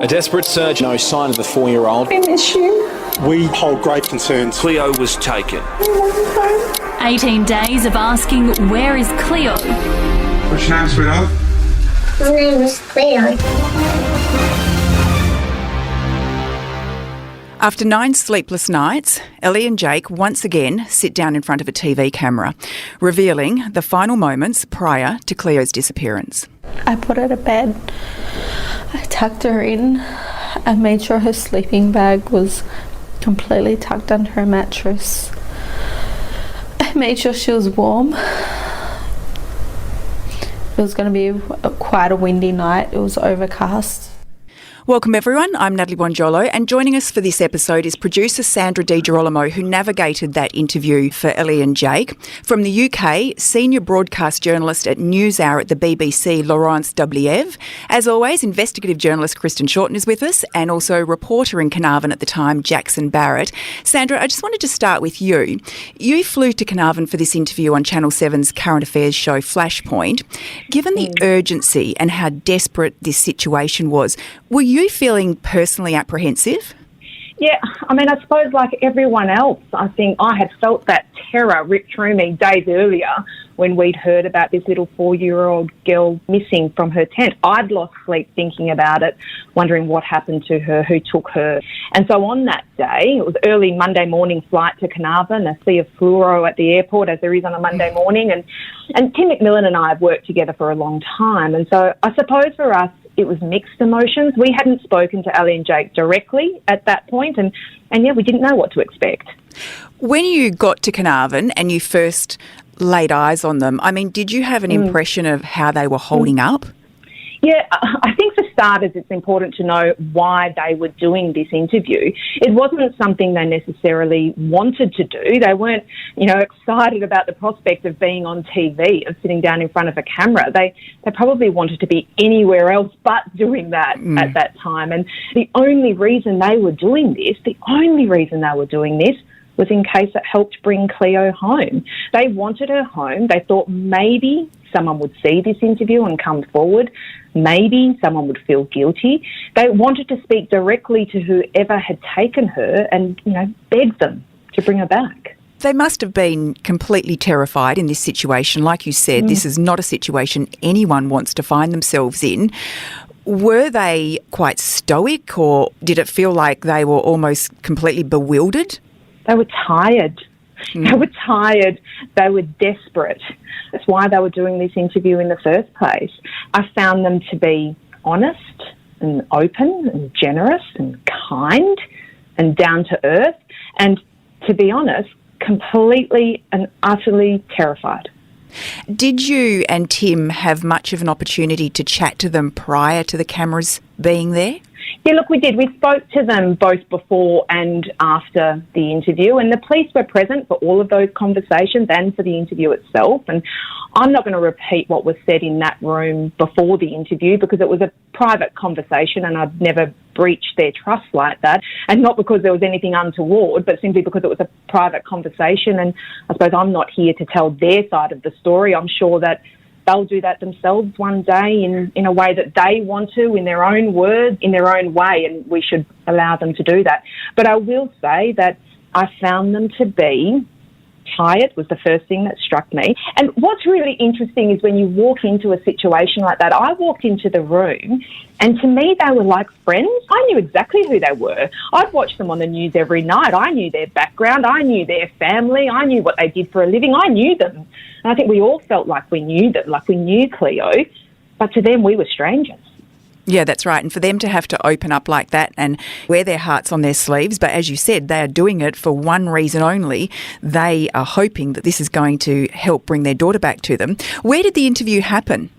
A desperate search, no sign of the 4-year-old. I miss you. We hold great concern. Cleo was taken. 18 days of asking, where is Cleo? What's your name, sweetheart? My name is Cleo. After 9 sleepless nights, Ellie and Jake once again sit down in front of a TV camera, revealing the final moments prior to Cleo's disappearance. I put her to bed. I tucked her in. I made sure her sleeping bag was completely tucked under her mattress. I made sure she was warm. It was going to be quite a windy night. It was overcast. Welcome everyone, I'm Natalie Bonjolo, and joining us for this episode is producer Sandra Girolamo, who navigated that interview for Ellie and Jake. From the UK, senior broadcast journalist at NewsHour at the BBC, Laurence Dubliev. As always, investigative journalist Kristen Shorten is with us, and also reporter in Carnarvon at the time, Jackson Barrett. Sandra, I just wanted to start with you. You flew to Carnarvon for this interview on Channel 7's current affairs show Flashpoint. Given the urgency and how desperate this situation was, were you feeling personally apprehensive? Yeah, I mean, I suppose like everyone else, I think I had felt that terror rip through me days earlier when we'd heard about this little 4-year-old girl missing from her tent. I'd lost sleep thinking about it, wondering what happened to her, who took her. And so on that day, it was early Monday morning flight to Carnarvon, a sea of fluoro at the airport, as there is on a Monday morning. And Tim McMillan and I have worked together for a long time. And so I suppose for us, it was mixed emotions. We hadn't spoken to Ellie and Jake directly at that point, and yeah, we didn't know what to expect. When you got to Carnarvon and you first laid eyes on them, I mean, did you have an impression of how they were holding up? Yeah, I think for starters, it's important to know why they were doing this interview. It wasn't something they necessarily wanted to do. They weren't, excited about the prospect of being on TV, of sitting down in front of a camera. They probably wanted to be anywhere else but doing that at that time. And the only reason they were doing this was in case it helped bring Cleo home. They wanted her home. They thought maybe someone would see this interview and come forward. Maybe someone would feel guilty. They wanted to speak directly to whoever had taken her and, beg them to bring her back. They must have been completely terrified in this situation. Like you said, this is not a situation anyone wants to find themselves in. Were they quite stoic, or did it feel like they were almost completely bewildered? They were tired. They were tired. They were desperate. That's why they were doing this interview in the first place. I found them to be honest and open and generous and kind and down to earth, and, to be honest, completely and utterly terrified. Did you and Tim have much of an opportunity to chat to them prior to the cameras being there? Yeah, look, we did. We spoke to them both before and after the interview, and the police were present for all of those conversations and for the interview itself. And I'm not going to repeat what was said in that room before the interview because it was a private conversation and I'd never breached their trust like that. And not because there was anything untoward, but simply because it was a private conversation. And I suppose I'm not here to tell their side of the story. I'm sure that they'll do that themselves one day in a way that they want to, in their own words, in their own way, and we should allow them to do that. But I will say that I found them to be tired, was the first thing that struck me. And what's really interesting is when you walk into a situation like that, I walked into the room and to me they were like friends. I knew exactly who they were. I'd watched them on the news every night. I knew their background. I knew their family. I knew what they did for a living. I knew them. And I think we all felt like we knew them, like we knew Cleo, but to them we were strangers. Yeah, that's right. And for them to have to open up like that and wear their hearts on their sleeves, but as you said, they are doing it for one reason only. They are hoping that this is going to help bring their daughter back to them. Where did the interview happen?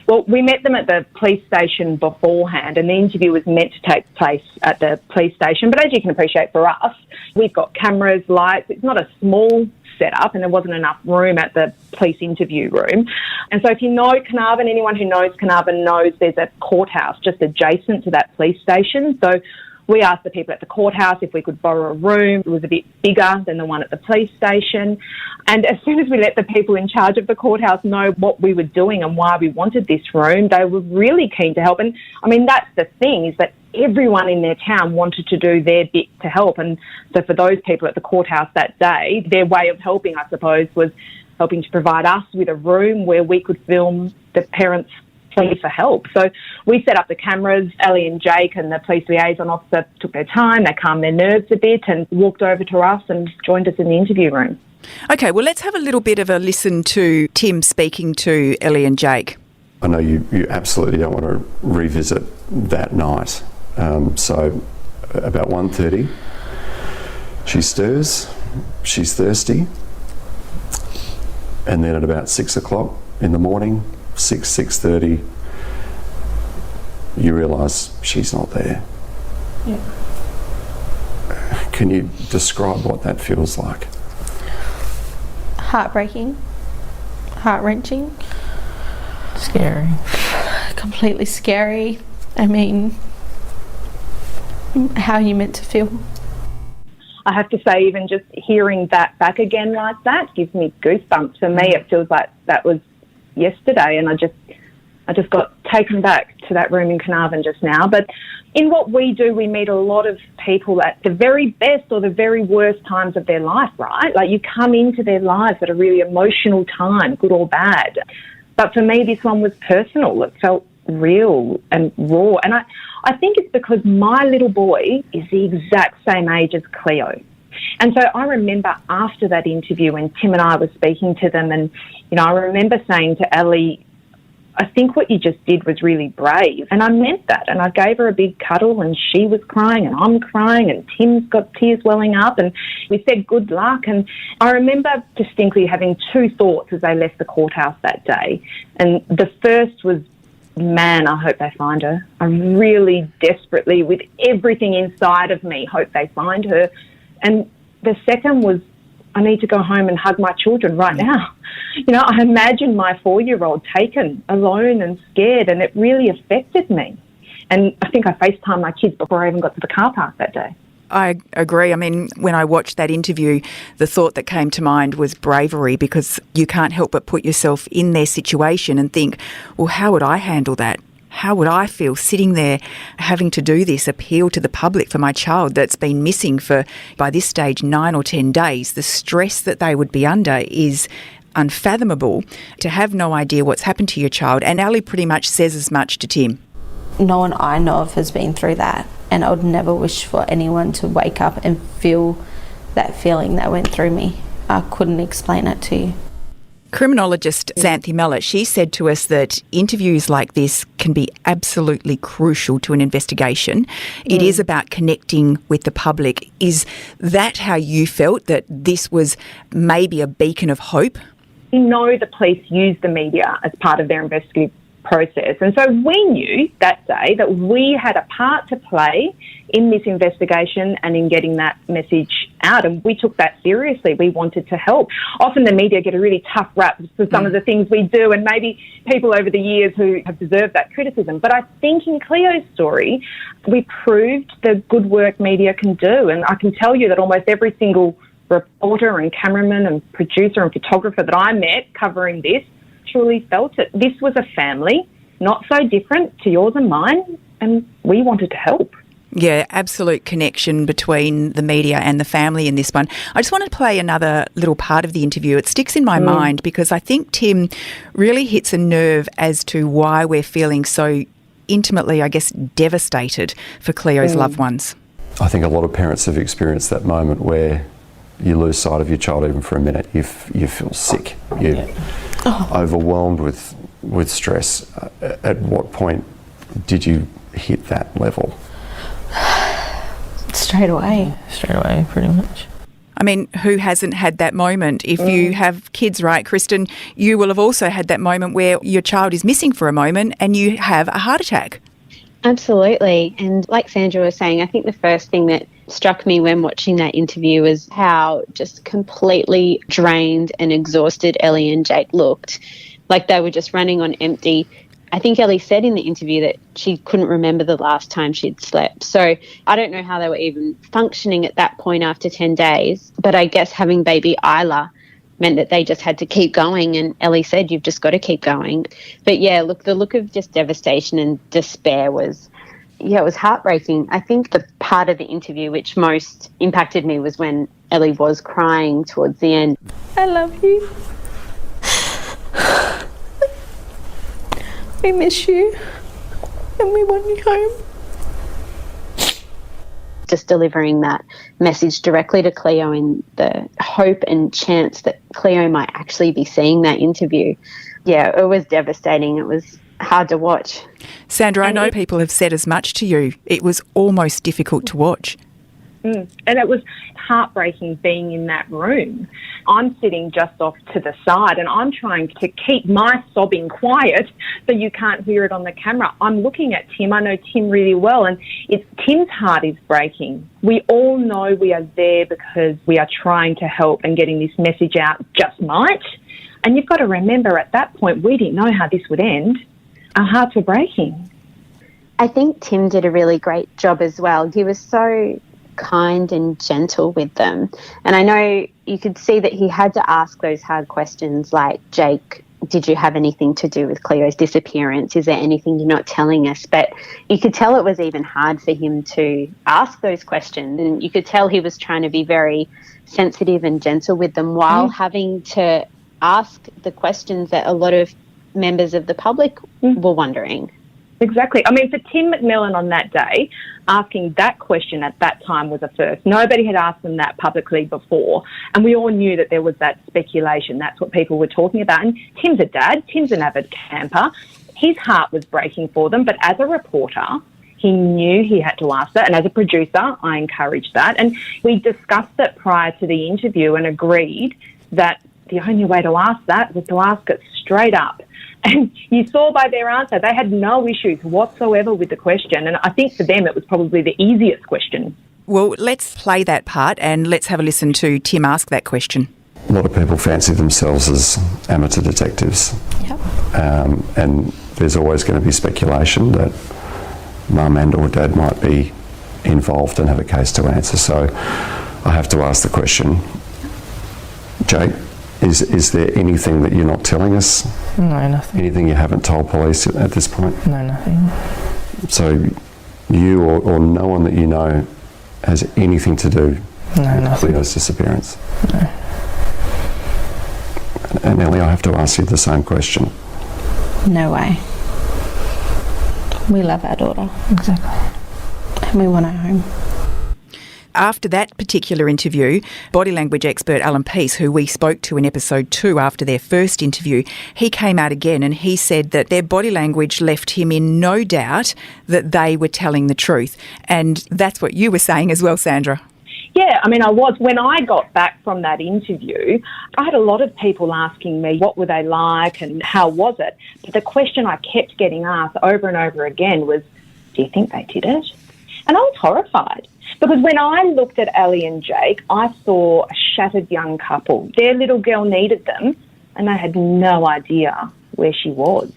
Well, we met them at the police station beforehand, and the interview was meant to take place at the police station. But as you can appreciate, for us, we've got cameras, lights. It's not a small setup, and there wasn't enough room at the police interview room. And so if you know Carnarvon, anyone who knows Carnarvon knows there's a courthouse just adjacent to that police station. So We asked the people at the courthouse if we could borrow a room. It was a bit bigger than the one at the police station. And as soon as we let the people in charge of the courthouse know what we were doing and why we wanted this room, they were really keen to help. And, I mean, that's the thing, is that everyone in their town wanted to do their bit to help. And so for those people at the courthouse that day, their way of helping, I suppose, was helping to provide us with a room where we could film the parents' plea for help. So we set up the cameras. Ellie and Jake and the police liaison officer took their time, they calmed their nerves a bit and walked over to us and joined us in the interview room. Okay, well, let's have a little bit of a listen to Tim speaking to Ellie and Jake. I know you absolutely don't want to revisit that night. So about 1:30, she stirs, she's thirsty, and then at about 6 o'clock in the morning, 6:30, you realise she's not there. Yeah. Can you describe what that feels like? Heartbreaking, heart-wrenching. Scary. Completely scary. I mean, how are you meant to feel? I have to say, even just hearing that back again like that gives me goosebumps. For me, it feels like that was yesterday, and I just got taken back to that room in Carnarvon just now. But in what we do, we meet a lot of people at the very best or the very worst times of their life, right? Like, you come into their lives at a really emotional time, good or bad. But for me, this one was personal. It felt real and raw. And I think it's because my little boy is the exact same age as Cleo. And so I remember after that interview when Tim and I were speaking to them, and, you know, I remember saying to Ellie, I think what you just did was really brave. And I meant that. And I gave her a big cuddle, and she was crying and I'm crying and Tim's got tears welling up, and we said good luck. And I remember distinctly having two thoughts as they left the courthouse that day. And the first was, man, I hope they find her. I really desperately, with everything inside of me, hope they find her. And the second was, I need to go home and hug my children right now. You know, I imagine my 4-year-old taken alone and scared, and it really affected me. And I think I FaceTimed my kids before I even got to the car park that day. I agree. I mean, when I watched that interview, the thought that came to mind was bravery, because you can't help but put yourself in their situation and think, well, how would I handle that? How would I feel sitting there having to do this appeal to the public for my child that's been missing for, by this stage, 9 or 10 days? The stress that they would be under is unfathomable. To have no idea what's happened to your child. And Ellie pretty much says as much to Tim. No one I know of has been through that, and I would never wish for anyone to wake up and feel that feeling that went through me. I couldn't explain it to you. Criminologist Xanthi Mellett, she said to us that interviews like this can be absolutely crucial to an investigation. It is about connecting with the public. Is that how you felt, that this was maybe a beacon of hope? We know the police use the media as part of their investigative process. And so we knew that day that we had a part to play in this investigation and in getting that message out. And we took that seriously. We wanted to help. Often the media get a really tough rap for some of the things we do, and maybe people over the years who have deserved that criticism. But I think in Cleo's story, we proved the good work media can do. And I can tell you that almost every single reporter and cameraman and producer and photographer that I met covering this truly felt it. This was a family, not so different to yours and mine, and we wanted to help. Yeah, absolute connection between the media and the family in this one. I just want to play another little part of the interview. It sticks in my mind because I think Tim really hits a nerve as to why we're feeling so intimately, I guess, devastated for Cleo's loved ones. I think a lot of parents have experienced that moment where you lose sight of your child even for a minute. You feel sick. You're overwhelmed with stress. At what point did you hit that level? Straight away. Straight away, pretty much. I mean, who hasn't had that moment? If you have kids, right, Kristen, you will have also had that moment where your child is missing for a moment and you have a heart attack. Absolutely. And like Sandra was saying, I think the first thing that struck me when watching that interview was how just completely drained and exhausted Ellie and Jake looked. Like they were just running on empty. I think Ellie said in the interview that she couldn't remember the last time she'd slept. So I don't know how they were even functioning at that point after 10 days. But I guess having baby Isla meant that they just had to keep going. And Ellie said, you've just got to keep going. But yeah, look, the look of just devastation and despair was, it was heartbreaking. I think the part of the interview which most impacted me was when Ellie was crying towards the end. I love you. We miss you and we want you home. Just delivering that message directly to Cleo in the hope and chance that Cleo might actually be seeing that interview. Yeah, it was devastating. It was hard to watch. Sandra, I know people have said as much to you. It was almost difficult to watch. And it was heartbreaking being in that room. I'm sitting just off to the side and I'm trying to keep my sobbing quiet so you can't hear it on the camera. I'm looking at Tim. I know Tim really well, and Tim's heart is breaking. We all know we are there because we are trying to help, and getting this message out just might. And you've got to remember, at that point, we didn't know how this would end. Our hearts were breaking. I think Tim did a really great job as well. He was so kind and gentle with them. And I know you could see that he had to ask those hard questions like, Jake, did you have anything to do with Cleo's disappearance? Is there anything you're not telling us? But you could tell it was even hard for him to ask those questions. And you could tell he was trying to be very sensitive and gentle with them while having to ask the questions that a lot of members of the public were wondering. Exactly. I mean, for Tim McMillan on that day, asking that question at that time was a first. Nobody had asked them that publicly before, and we all knew that there was that speculation. That's what people were talking about. And Tim's a dad. Tim's an avid camper. His heart was breaking for them, but as a reporter, he knew he had to ask that. And as a producer, I encouraged that. And we discussed it prior to the interview and agreed that the only way to ask that was to ask it straight up. And you saw by their answer, they had no issues whatsoever with the question. And I think for them, it was probably the easiest question. Well, let's play that part and let's have a listen to Tim ask that question. A lot of people fancy themselves as amateur detectives. Yep. And there's always going to be speculation that mum and or dad might be involved and have a case to answer. So I have to ask the question, Jake, is there anything that you're not telling us? No, nothing. Anything you haven't told police at this point? No, nothing. So you or no one that you know has anything to do with Cleo's disappearance? No. And Ellie, I have to ask you the same question. No way. We love our daughter. Exactly. And we want her home. After that particular interview, body language expert Alan Peace, who we spoke to in episode 2 after their first interview, he came out again and he said that their body language left him in no doubt that they were telling the truth. And that's what you were saying as well, Sandra. Yeah, I mean, I was. When I got back from that interview, I had a lot of people asking me what were they like and how was it. But the question I kept getting asked over and over again was, do you think they did it? And I was horrified. Because when I looked at Ellie and Jake, I saw a shattered young couple. Their little girl needed them, and they had no idea where she was.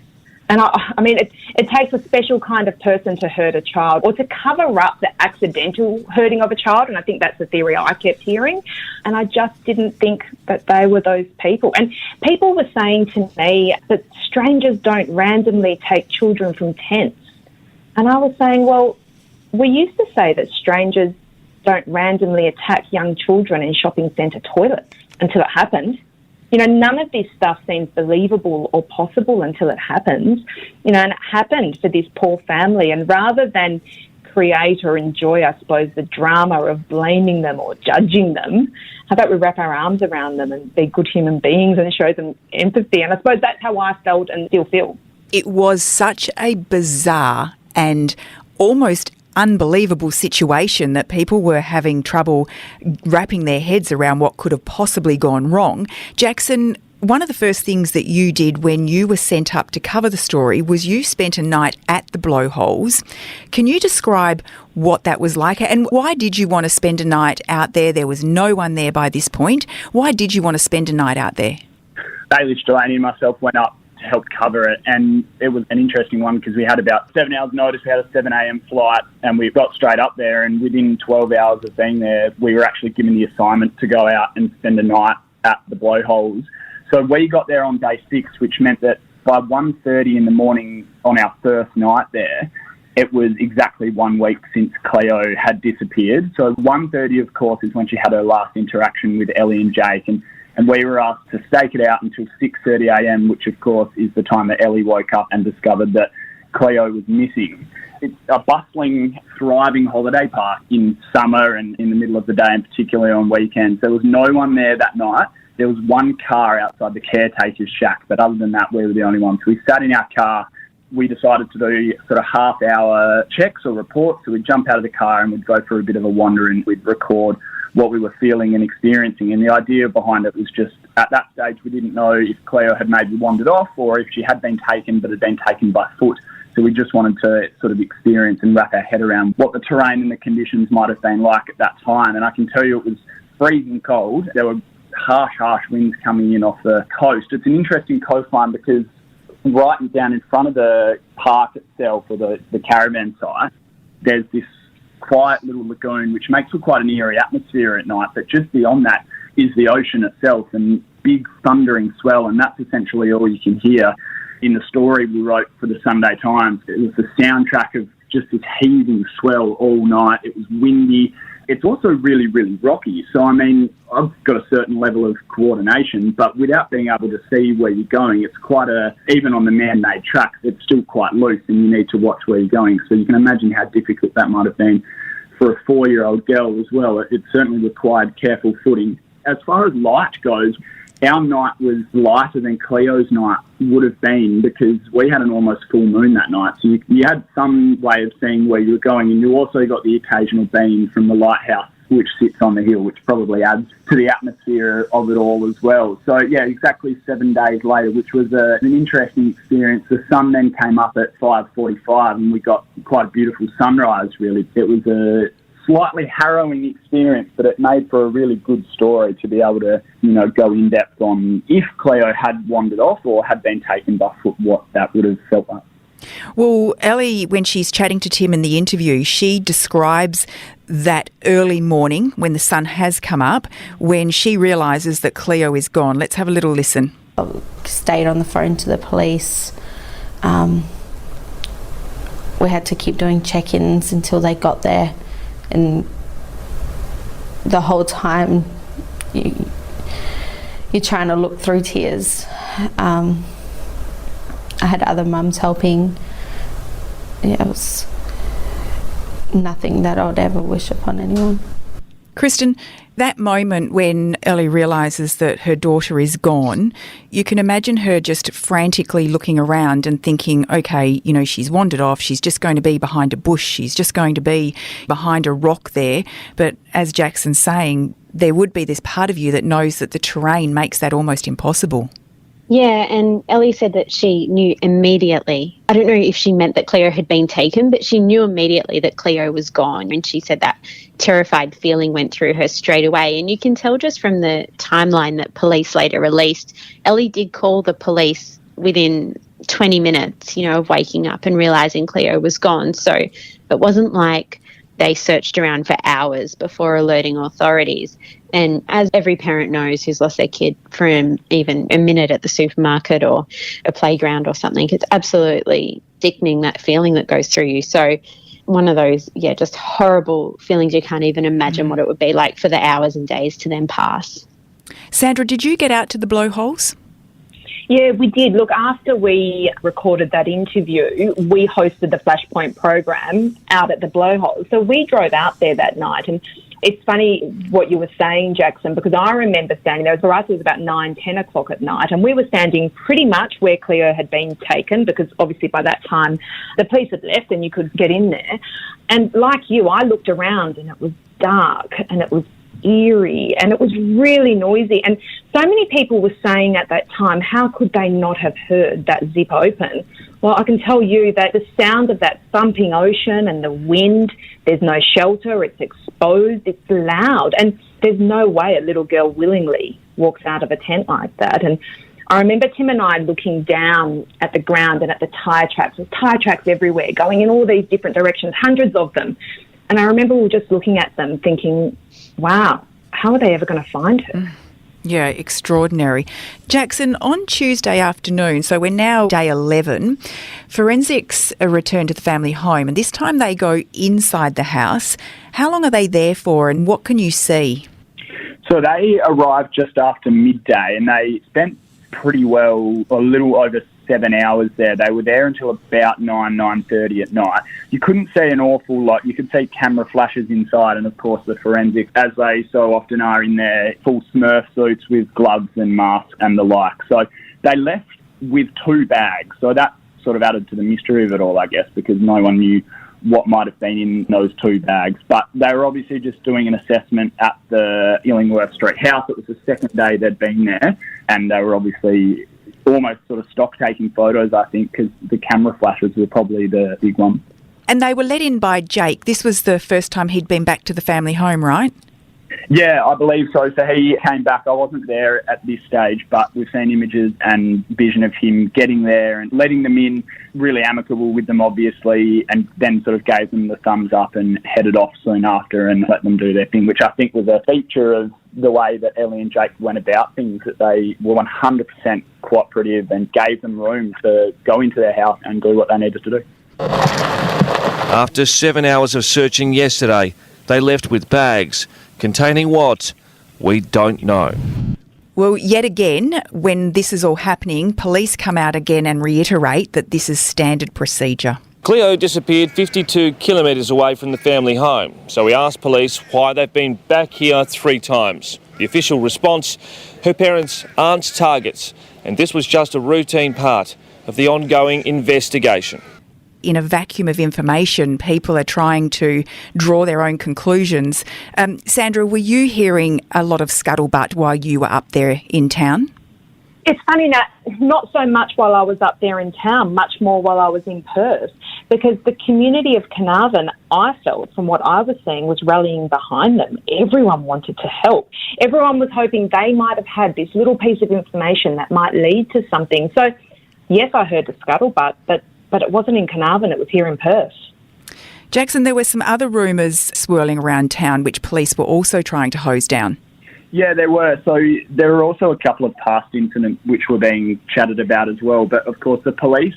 And I mean, it takes a special kind of person to hurt a child or to cover up the accidental hurting of a child. And I think that's the theory I kept hearing. And I just didn't think that they were those people. And people were saying to me that strangers don't randomly take children from tents. And I was saying, well, we used to say that strangers don't randomly attack young children in shopping centre toilets until it happened. You know, none of this stuff seems believable or possible until it happens. You know, and it happened for this poor family. And rather than create or enjoy, I suppose, the drama of blaming them or judging them, how about we wrap our arms around them and be good human beings and show them empathy? And I suppose that's how I felt and still feel. It was such a bizarre and almost unbelievable situation that people were having trouble wrapping their heads around what could have possibly gone wrong. Jackson, one of the first things that you did when you were sent up to cover the story was you spent a night at the Blowholes. Can you describe what that was like and why did you want to spend a night out there? There was no one there by this point. Why did you want to spend a night out there? Bailey Delaney and myself went up helped cover it. And it was an interesting one because we had about 7 hours notice. We had a 7 a.m. flight and we got straight up there, and within 12 hours of being there, we were actually given the assignment to go out and spend a night at the Blowholes. So we got there on day 6, which meant that by 1:30 in the morning on our first night there, it was exactly 1 week since Cleo had disappeared. So 1:30, of course, is when she had her last interaction with Ellie and Jake, and we were asked to stake it out until 6:30 a.m, which, of course, is the time that Ellie woke up and discovered that Cleo was missing. It's a bustling, thriving holiday park in summer and in the middle of the day, and particularly on weekends. There was no one there that night. There was one car outside the caretaker's shack, but other than that, we were the only ones. So we sat in our car. We decided to do sort of half-hour checks or reports. So we'd jump out of the car and we'd go for a bit of a wander and we'd record what we were feeling and experiencing. And the idea behind it was just, at that stage, we didn't know if Cleo had maybe wandered off or if she had been taken but had been taken by foot. So we just wanted to sort of experience and wrap our head around what the terrain and the conditions might have been like at that time. And I can tell you it was freezing cold. There were harsh winds coming in off the coast. It's an interesting coastline because right down in front of the park itself, or the caravan site, there's this quiet little lagoon which makes for quite an eerie atmosphere at night, but just beyond that is the ocean itself and big thundering swell, and that's essentially all you can hear. In the story we wrote for the Sunday Times, it was the soundtrack of just this heaving swell all night. It was windy. It's also really rocky. So, I mean, I've got a certain level of coordination, but without being able to see where you're going, it's quite even on the man-made tracks, it's still quite loose and you need to watch where you're going. So you can imagine how difficult that might have been for a 4-year-old girl as well. It certainly required careful footing. As far as light goes, our night was lighter than Cleo's night would have been because we had an almost full moon that night. So you had some way of seeing where you were going, and you also got the occasional beam from the lighthouse, which sits on the hill, which probably adds to the atmosphere of it all as well. So, yeah, exactly 7 days later, which was an interesting experience. The sun then came up at 5:45 and we got quite a beautiful sunrise, really. It was a slightly harrowing experience, but it made for a really good story to be able to, go in depth on if Cleo had wandered off or had been taken by foot, what that would have felt like. Well, Ellie, when she's chatting to Tim in the interview, she describes that early morning when the sun has come up, when she realises that Cleo is gone. Let's have a little listen. I stayed on the phone to the police. We had to keep doing check-ins until they got there. And the whole time you're trying to look through tears. I had other mums helping. It was nothing that I would ever wish upon anyone. Kristen, that moment when Ellie realises that her daughter is gone, you can imagine her just frantically looking around and thinking, okay, she's wandered off, she's just going to be behind a bush, she's just going to be behind a rock there. But as Jackson's saying, there would be this part of you that knows that the terrain makes that almost impossible. Yeah, and Ellie said that she knew immediately. I don't know if she meant that Cleo had been taken, but she knew immediately that Cleo was gone. And she said that terrified feeling went through her straight away. And you can tell just from the timeline that police later released, Ellie did call the police within 20 minutes, of waking up and realising Cleo was gone. So it wasn't like they searched around for hours before alerting authorities. And as every parent knows who's lost their kid from even a minute at the supermarket or a playground or something, it's absolutely sickening, that feeling that goes through you. So one of those, just horrible feelings you can't even imagine what it would be like for the hours and days to then pass. Sandra, did you get out to the Blowholes? Yeah, we did. Look, after we recorded that interview, we hosted the Flashpoint program out at the Blowholes. So we drove out there that night. And it's funny what you were saying, Jackson, because I remember standing there. For us, it was about 9-10 o'clock at night. And we were standing pretty much where Cleo had been taken, because obviously by that time the police had left and you could get in there. And like you, I looked around and it was dark and it was eerie and it was really noisy, and so many people were saying at that time, how could they not have heard that zip open? Well, I can tell you that the sound of that thumping ocean and the wind, there's no shelter, it's exposed, it's loud, and there's no way a little girl willingly walks out of a tent like that. And I remember Tim and I looking down at the ground and at the tyre tracks. There's tyre tracks everywhere, going in all these different directions, hundreds of them. And I remember we were just looking at them thinking, wow, how are they ever going to find her? Yeah, extraordinary. Jackson, on Tuesday afternoon, so we're now day 11, forensics returned to the family home, and this time they go inside the house. How long are they there for, and what can you see? So they arrived just after midday, and they spent pretty well a little over 7 hours there. They were there until about 9:30 at night. You couldn't see an awful lot. You could see camera flashes inside, and of course the forensics, as they so often are, in their full Smurf suits with gloves and masks and the like. So they left with 2 bags. So that sort of added to the mystery of it all, I guess, because no one knew what might have been in those 2 bags. But they were obviously just doing an assessment at the Illingworth Street house. It was the second day they'd been there, and they were obviously almost sort of stock-taking photos, I think, because the camera flashes were probably the big one. And they were let in by Jake. This was the first time he'd been back to the family home, right? Yeah, I believe so. So he came back. I wasn't there at this stage, but we've seen images and vision of him getting there and letting them in, really amicable with them, obviously, and then sort of gave them the thumbs up and headed off soon after and let them do their thing, which I think was a feature of the way that Ellie and Jake went about things, that they were 100% cooperative and gave them room to go into their house and do what they needed to do. After 7 hours of searching yesterday, they left with bags containing what? We don't know. Well, yet again, when this is all happening, police come out again and reiterate that this is standard procedure. Cleo disappeared 52 kilometres away from the family home, so we asked police why they've been back here 3 times. The official response, her parents aren't targets, and this was just a routine part of the ongoing investigation. In a vacuum of information, people are trying to draw their own conclusions. Sandra, were you hearing a lot of scuttlebutt while you were up there in town? It's funny, Nat, not so much while I was up there in town, much more while I was in Perth, because the community of Carnarvon, I felt, from what I was seeing, was rallying behind them. Everyone wanted to help. Everyone was hoping they might have had this little piece of information that might lead to something. So, yes, I heard the scuttlebutt, but it wasn't in Carnarvon, it was here in Perth. Jackson, there were some other rumours swirling around town which police were also trying to hose down. Yeah, there were. So there were also a couple of past incidents which were being chatted about as well. But of course, the police,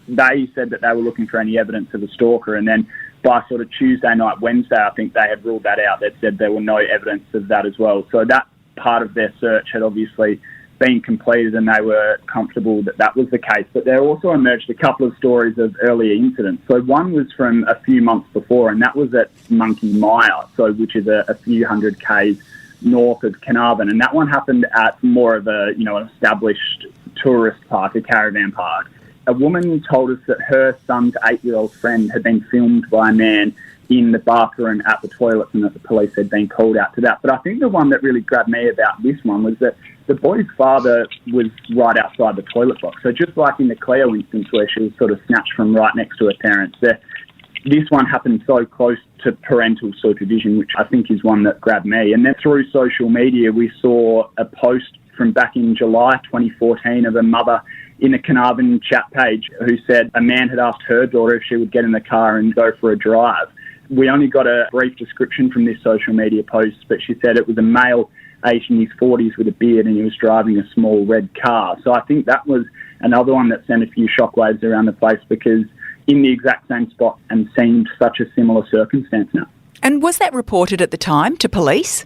they said that they were looking for any evidence of a stalker. And then by sort of Tuesday night, Wednesday, I think they had ruled that out. They said there were no evidence of that as well. So that part of their search had obviously been completed and they were comfortable that that was the case. But there also emerged a couple of stories of earlier incidents. So one was from a few months before, and that was at Monkey Mire, so which is a few hundred k's north of Carnarvon, and that one happened at more of a, an established tourist park, a caravan park. A woman told us that her son's 8-year-old friend had been filmed by a man in the bathroom at the toilets and that the police had been called out to that. But I think the one that really grabbed me about this one was that the boy's father was right outside the toilet box. So just like in the Cleo instance where she was sort of snatched from right next to her parents, this one happened so close to parental supervision, which I think is one that grabbed me. And then through social media, we saw a post from back in July 2014 of a mother in a Carnarvon chat page who said a man had asked her daughter if she would get in the car and go for a drive. We only got a brief description from this social media post, but she said it was a male, aged in his 40s with a beard, and he was driving a small red car. So I think that was another one that sent a few shockwaves around the place, because in the exact same spot and seemed such a similar circumstance now. And was that reported at the time to police?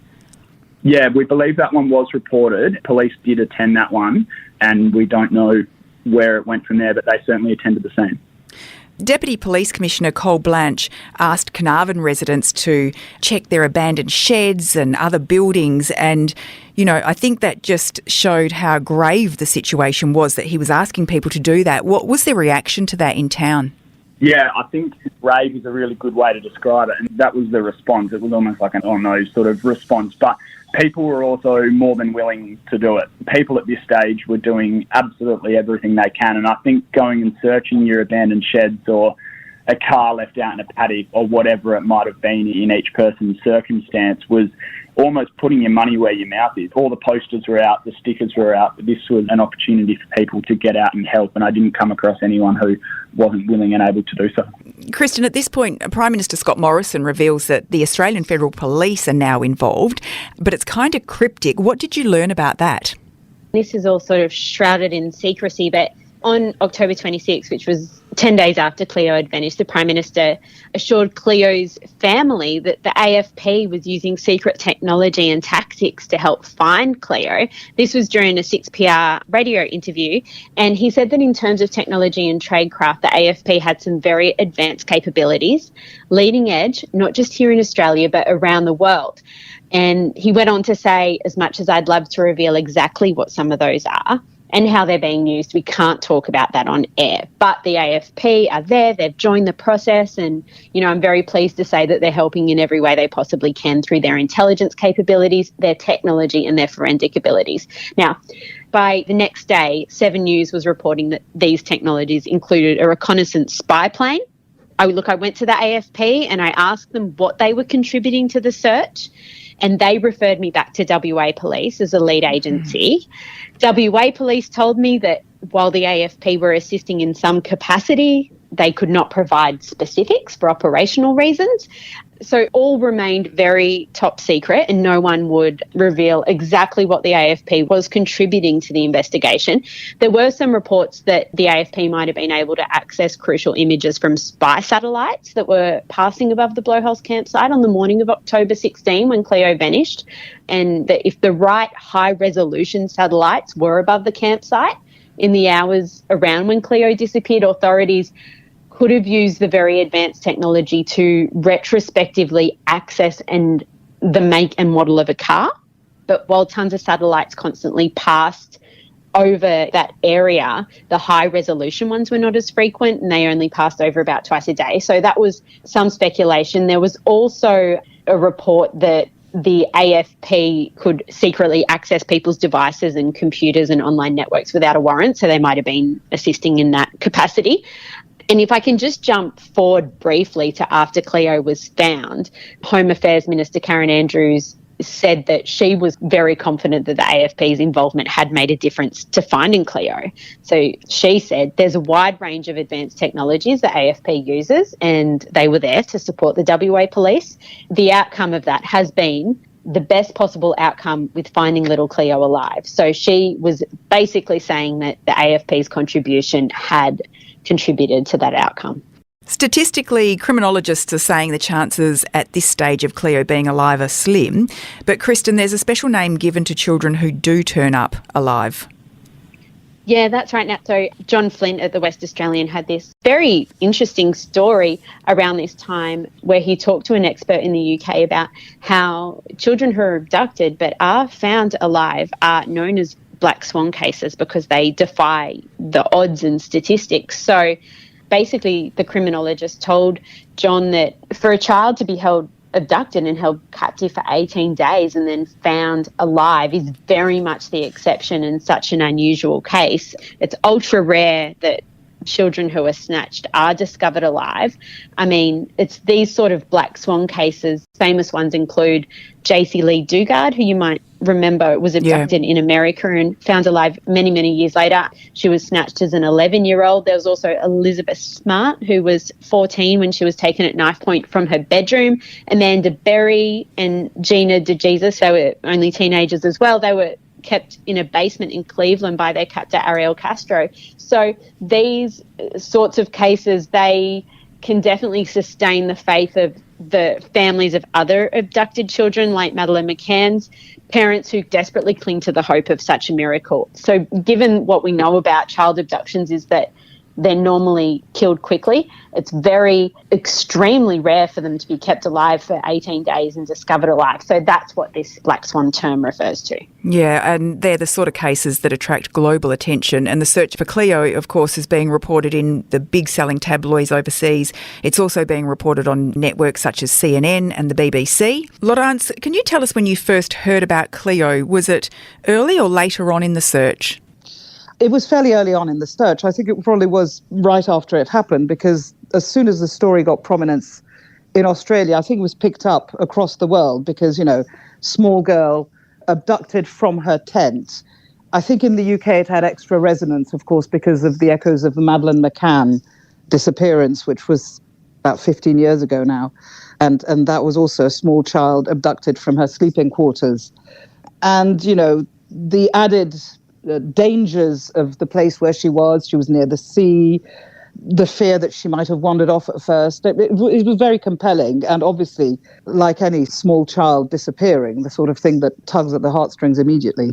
Yeah, we believe that one was reported. Police did attend that one, and we don't know where it went from there, but they certainly attended the scene. Deputy Police Commissioner Cole Blanche asked Carnarvon residents to check their abandoned sheds and other buildings, and, I think that just showed how grave the situation was that he was asking people to do that. What was their reaction to that in town? Yeah, I think grave is a really good way to describe it, and that was the response. It was almost like an oh no sort of response, but people were also more than willing to do it. People at this stage were doing absolutely everything they can, and I think going and searching your abandoned sheds or a car left out in a paddock or whatever it might have been in each person's circumstance was almost putting your money where your mouth is. All the posters were out, the stickers were out, but this was an opportunity for people to get out and help, and I didn't come across anyone who wasn't willing and able to do so. Kristen, at this point, Prime Minister Scott Morrison reveals that the Australian Federal Police are now involved, but it's kind of cryptic. What did you learn about that? This is all sort of shrouded in secrecy, but on October 26, which was 10 days after Cleo had vanished, the Prime Minister assured Cleo's family that the AFP was using secret technology and tactics to help find Cleo. This was during a 6PR radio interview, and he said that in terms of technology and tradecraft, the AFP had some very advanced capabilities, leading edge, not just here in Australia, but around the world. And he went on to say, as much as I'd love to reveal exactly what some of those are, and how they're being used, we can't talk about that on air. But the AFP are there, they've joined the process, and, I'm very pleased to say that they're helping in every way they possibly can through their intelligence capabilities, their technology and their forensic abilities. Now, by the next day, 7 News was reporting that these technologies included a reconnaissance spy plane. I went to the AFP and I asked them what they were contributing to the search, and they referred me back to WA Police as a lead agency. WA Police told me that while the AFP were assisting in some capacity, they could not provide specifics for operational reasons. So all remained very top secret, and no one would reveal exactly what the AFP was contributing to the investigation. There were some reports that the AFP might have been able to access crucial images from spy satellites that were passing above the Blowholes campsite on the morning of October 16 when Cleo vanished, and that if the right high-resolution satellites were above the campsite in the hours around when Cleo disappeared, authorities could have used the very advanced technology to retrospectively access the make and model of a car. But while tons of satellites constantly passed over that area, the high resolution ones were not as frequent, and they only passed over about twice a day. So that was some speculation. There was also a report that the AFP could secretly access people's devices and computers and online networks without a warrant, so they might have been assisting in that capacity. And if I can just jump forward briefly to after Cleo was found, Home Affairs Minister Karen Andrews said that she was very confident that the AFP's involvement had made a difference to finding Cleo. So she said there's a wide range of advanced technologies that AFP uses, and they were there to support the WA Police. The outcome of that has been the best possible outcome with finding little Cleo alive. So she was basically saying that the AFP's contribution had contributed to that outcome. Statistically, criminologists are saying the chances at this stage of Cleo being alive are slim. But Kristen, there's a special name given to children who do turn up alive. Yeah, that's right, Nat. So John Flint at the West Australian had this very interesting story around this time where he talked to an expert in the UK about how children who are abducted but are found alive are known as black swan cases because they defy the odds and statistics. So basically the criminologist told John that for a child to be held abducted and held captive for 18 days and then found alive is very much the exception and such an unusual case. It's ultra rare that children who are snatched are discovered alive. I mean, it's these sort of black swan cases. Famous ones include JC Lee Dugard, who you might remember was abducted in America and found alive many, many years later. She was snatched as an 11-year-old. There was also Elizabeth Smart, who was 14 when she was taken at knife point from her bedroom. Amanda Berry and Gina DeJesus, they were only teenagers as well. They were kept in a basement in Cleveland by their captor Ariel Castro. So these sorts of cases, they can definitely sustain the faith of the families of other abducted children like Madeleine McCann's parents who desperately cling to the hope of such a miracle. So given what we know about child abductions is that they're normally killed quickly. It's very extremely rare for them to be kept alive for 18 days and discovered alive. So that's what this black swan term refers to. Yeah, and they're the sort of cases that attract global attention. And the search for Cleo, of course, is being reported in the big selling tabloids overseas. It's also being reported on networks such as CNN and the BBC. Laurence, can you tell us when you first heard about Cleo? Was it early or later on in the search? It was fairly early on in the search. I think it probably was right after it happened because as soon as the story got prominence in Australia, I think it was picked up across the world because, small girl abducted from her tent. I think in the UK it had extra resonance, of course, because of the echoes of the Madeleine McCann disappearance, which was about 15 years ago now. And that was also a small child abducted from her sleeping quarters. And, you know, the added dangers of the place where she was near the sea, the fear that she might have wandered off at first. It was very compelling. And obviously, like any small child disappearing, the sort of thing that tugs at the heartstrings immediately.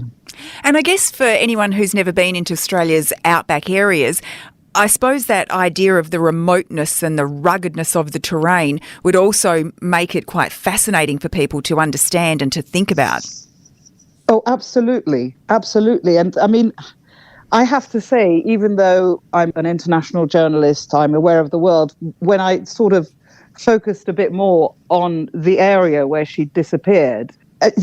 And I guess for anyone who's never been into Australia's outback areas, I suppose that idea of the remoteness and the ruggedness of the terrain would also make it quite fascinating for people to understand and to think about. Oh, absolutely. Absolutely. And I mean, I have to say, even though I'm an international journalist, I'm aware of the world, when I sort of focused a bit more on the area where she disappeared,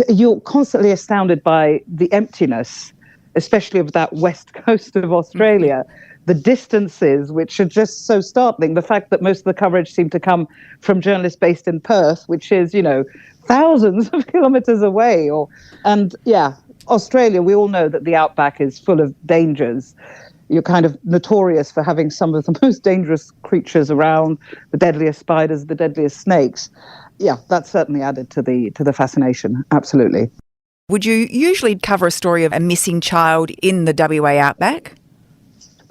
you're constantly astounded by the emptiness, especially of that west coast of Australia. The distances, which are just so startling. The fact that most of the coverage seemed to come from journalists based in Perth, which is, you know, thousands of kilometres away. And Australia, we all know that the outback is full of dangers. You're kind of notorious for having some of the most dangerous creatures around, the deadliest spiders, the deadliest snakes. Yeah, that certainly added to the fascination. Absolutely. Would you usually cover a story of a missing child in the WA outback?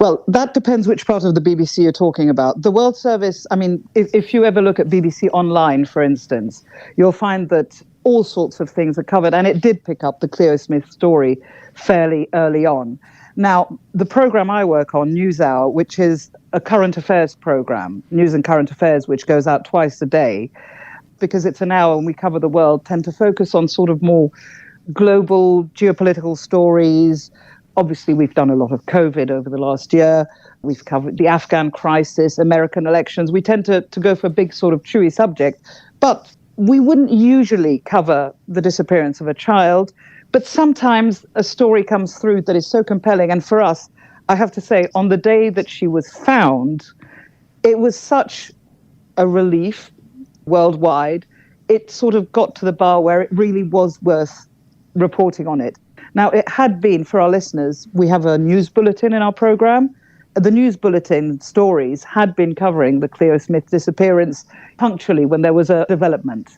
Well, that depends which part of the BBC you're talking about. The World Service, I mean, if you ever look at BBC Online, for instance, you'll find that all sorts of things are covered, and it did pick up the Cleo Smith story fairly early on. Now, the programme I work on, NewsHour, which is a current affairs programme, news and current affairs, which goes out twice a day, because it's an hour and we cover the world, tend to focus on sort of more global geopolitical stories. Obviously, we've done a lot of COVID over the last year. We've covered the Afghan crisis, American elections. We tend to go for a big sort of chewy subject. But we wouldn't usually cover the disappearance of a child. But sometimes a story comes through that is so compelling. And for us, I have to say, on the day that she was found, it was such a relief worldwide. It sort of got to the bar where it really was worth reporting on it. Now, it had been, for our listeners, we have a news bulletin in our programme. The news bulletin stories had been covering the Cleo Smith disappearance punctually when there was a development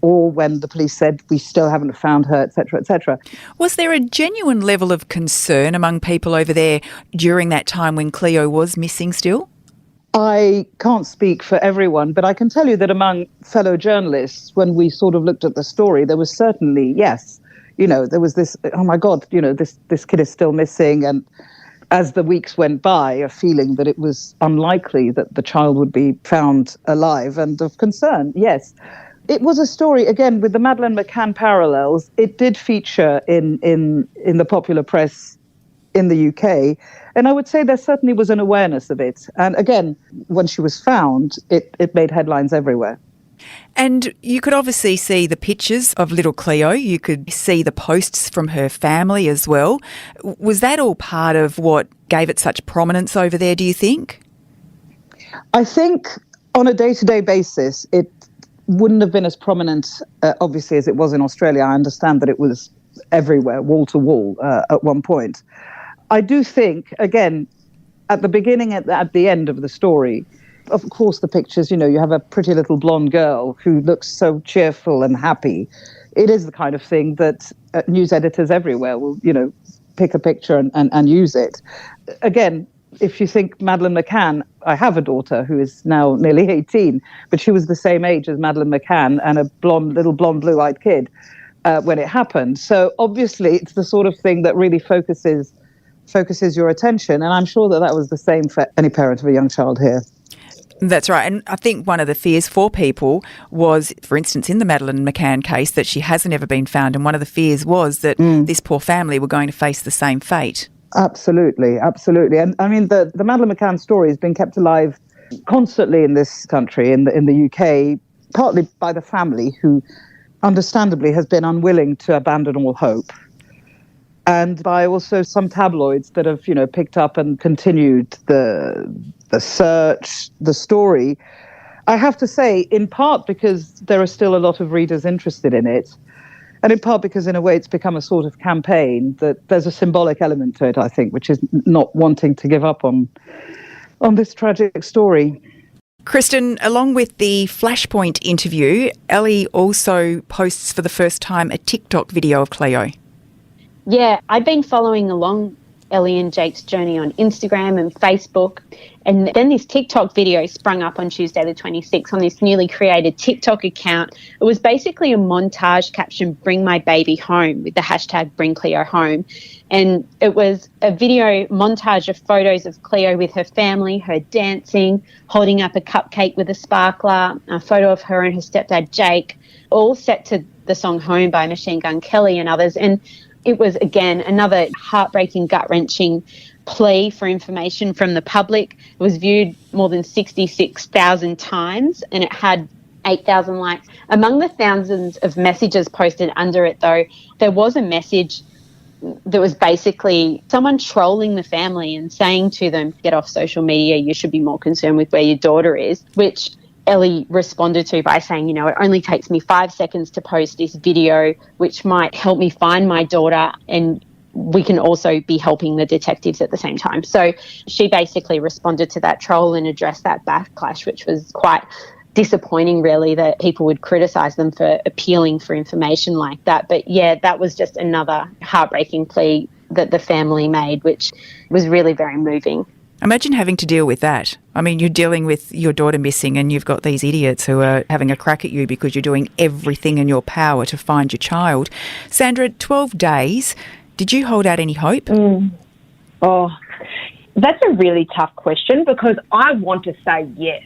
or when the police said, we still haven't found her, etc., etc. Was there a genuine level of concern among people over there during that time when Cleo was missing still? I can't speak for everyone, but I can tell you that among fellow journalists, when we sort of looked at the story, there was certainly, yes, you know, there was this, oh my God, you know, this kid is still missing. And as the weeks went by, a feeling that it was unlikely that the child would be found alive, and of concern, yes. It was a story, again, with the Madeleine McCann parallels. It did feature in the popular press in the UK. And I would say there certainly was an awareness of it. And again, when she was found, it made headlines everywhere. And you could obviously see the pictures of little Cleo. You could see the posts from her family as well. Was that all part of what gave it such prominence over there, do you think? I think on a day-to-day basis, it wouldn't have been as prominent, obviously, as it was in Australia. I understand that it was everywhere, wall to wall, at one point. I do think, again, at the beginning and at the end of the story, of course, the pictures, you know, you have a pretty little blonde girl who looks so cheerful and happy. It is the kind of thing that news editors everywhere will, you know, pick a picture and use it. Again, if you think Madeleine McCann, I have a daughter who is now nearly 18, but she was the same age as Madeleine McCann and a little blonde, blue-eyed kid when it happened. So obviously, it's the sort of thing that really focuses your attention. And I'm sure that was the same for any parent of a young child here. That's right. And I think one of the fears for people was, for instance, in the Madeleine McCann case, that she hasn't ever been found. And one of the fears was that this poor family were going to face the same fate. Absolutely, absolutely. And I mean, the Madeleine McCann story has been kept alive constantly in this country, in the UK, partly by the family, who understandably has been unwilling to abandon all hope, and by also some tabloids that have, you know, picked up and continued the search, the story. I have to say, in part because there are still a lot of readers interested in it, And in part because, in a way, it's become a sort of campaign that there's a symbolic element to it, I think, which is not wanting to give up on this tragic story. Kristen, along with the Flashpoint interview, Ellie also posts for the first time a TikTok video of Cleo. Yeah, I've been following along Ellie and Jake's journey on Instagram and Facebook. And then this TikTok video sprung up on Tuesday the 26th on this newly created TikTok account. It was basically a montage captioned "Bring my baby home" with the hashtag "Bring Cleo home." And it was a video montage of photos of Cleo with her family, her dancing, holding up a cupcake with a sparkler, a photo of her and her stepdad Jake, all set to the song "Home" by Machine Gun Kelly and others. And it was, again, another heartbreaking, gut-wrenching plea for information from the public. It was viewed more than 66,000 times and it had 8,000 likes. Among the thousands of messages posted under it, though, there was a message that was basically someone trolling the family and saying to them, "Get off social media, you should be more concerned with where your daughter is," which Ellie responded to by saying, "You know, it only takes me 5 seconds to post this video, which might help me find my daughter, and we can also be helping the detectives at the same time." So she basically responded to that troll and addressed that backlash, which was quite disappointing, really, that people would criticise them for appealing for information like that. But yeah, that was just another heartbreaking plea that the family made, which was really very moving. Imagine having to deal with that. I mean, you're dealing with your daughter missing and you've got these idiots who are having a crack at you because you're doing everything in your power to find your child. Sandra, 12 days, did you hold out any hope? Oh, that's a really tough question because I want to say yes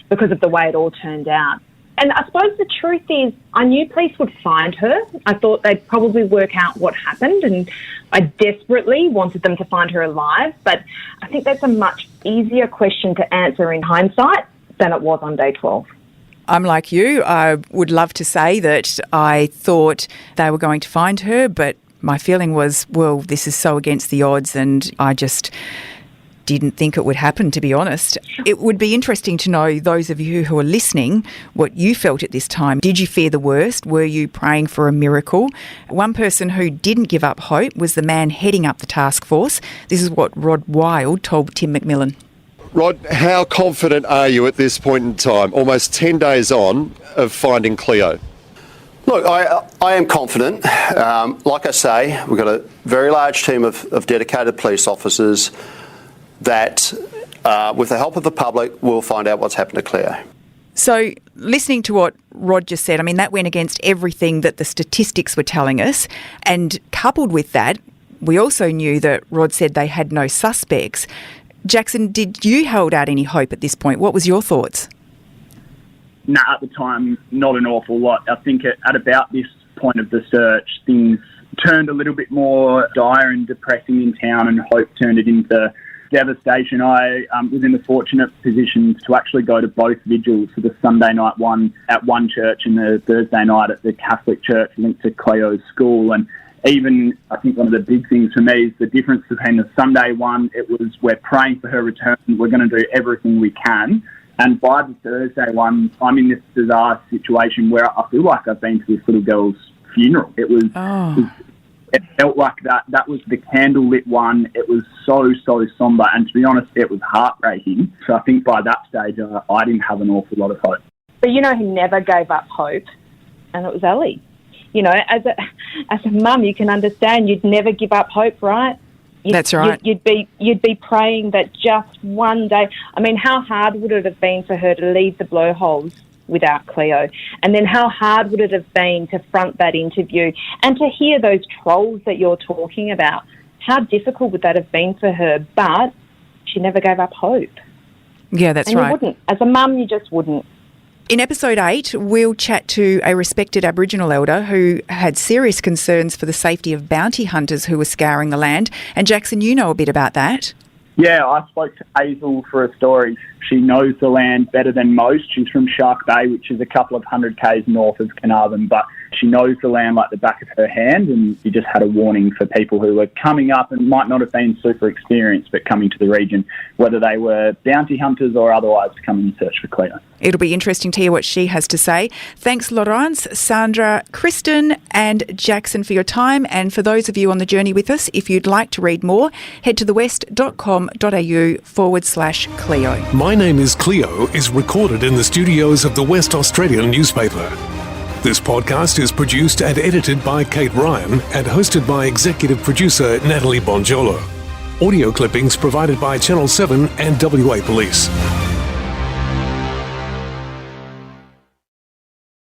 because of the way it all turned out. And I suppose the truth is I knew police would find her. I thought they'd probably work out what happened and I desperately wanted them to find her alive. But I think that's a much easier question to answer in hindsight than it was on day 12. I'm like you. I would love to say that I thought they were going to find her, but my feeling was, well, this is so against the odds and I just didn't think it would happen, to be honest. It would be interesting to know, those of you who are listening, what you felt at this time. Did you fear the worst? Were you praying for a miracle? One person who didn't give up hope was the man heading up the task force. This is what Rod Wild told Tim McMillan. Rod, how confident are you at this point in time, almost 10 days on, of finding Cleo? Look, I am confident. Like I say, we've got a very large team of dedicated police officers that, with the help of the public, we'll find out what's happened to Cleo. So, listening to what Rod just said, I mean, that went against everything that the statistics were telling us. And coupled with that, we also knew that Rod said they had no suspects. Jackson, did you hold out any hope at this point? What was your thoughts? No, at the time, not an awful lot. I think at about this point of the search, things turned a little bit more dire and depressing in town, and hope turned it into devastation. I was in the fortunate position to actually go to both vigils, for the Sunday night one at one church and the Thursday night at the Catholic church linked to Cleo's school. And even, I think one of the big things for me is the difference between the Sunday one, it was, we're praying for her return, we're going to do everything we can. And by the Thursday one, I'm in this bizarre situation where I feel like I've been to this little girl's funeral. It felt like that was the candlelit one. It was so somber. And to be honest, it was heartbreaking. So I think by that stage, I didn't have an awful lot of hope. But you know who never gave up hope? And it was Ellie. You know, as a mum, you can understand you'd never give up hope, right? That's right. You'd be praying that just one day. I mean, how hard would it have been for her to leave the Blowholes without Cleo? And then how hard would it have been to front that interview and to hear those trolls that you're talking about? How difficult would that have been for her? But she never gave up hope. Yeah, that's right. You wouldn't. As a mum, you just wouldn't. In episode 8, we'll chat to a respected Aboriginal elder who had serious concerns for the safety of bounty hunters who were scouring the land. And Jackson, you know a bit about that. Yeah, I spoke to Hazel for a story. She knows the land better than most. She's from Shark Bay, which is a couple of 100 k's north of Carnarvon, but she knows the land like the back of her hand, and she just had a warning for people who were coming up and might not have been super experienced, but coming to the region, whether they were bounty hunters or otherwise, to come and search for Cleo. It'll be interesting to hear what she has to say. Thanks, Laurence, Sandra, Kristen and Jackson for your time. And for those of you on the journey with us, if you'd like to read more, head to thewest.com.au/Cleo. My Name is Cleo is recorded in the studios of the West Australian newspaper. This podcast is produced and edited by Kate Ryan and hosted by executive producer Natalie Bongiolo. Audio clippings provided by Channel 7 and WA Police.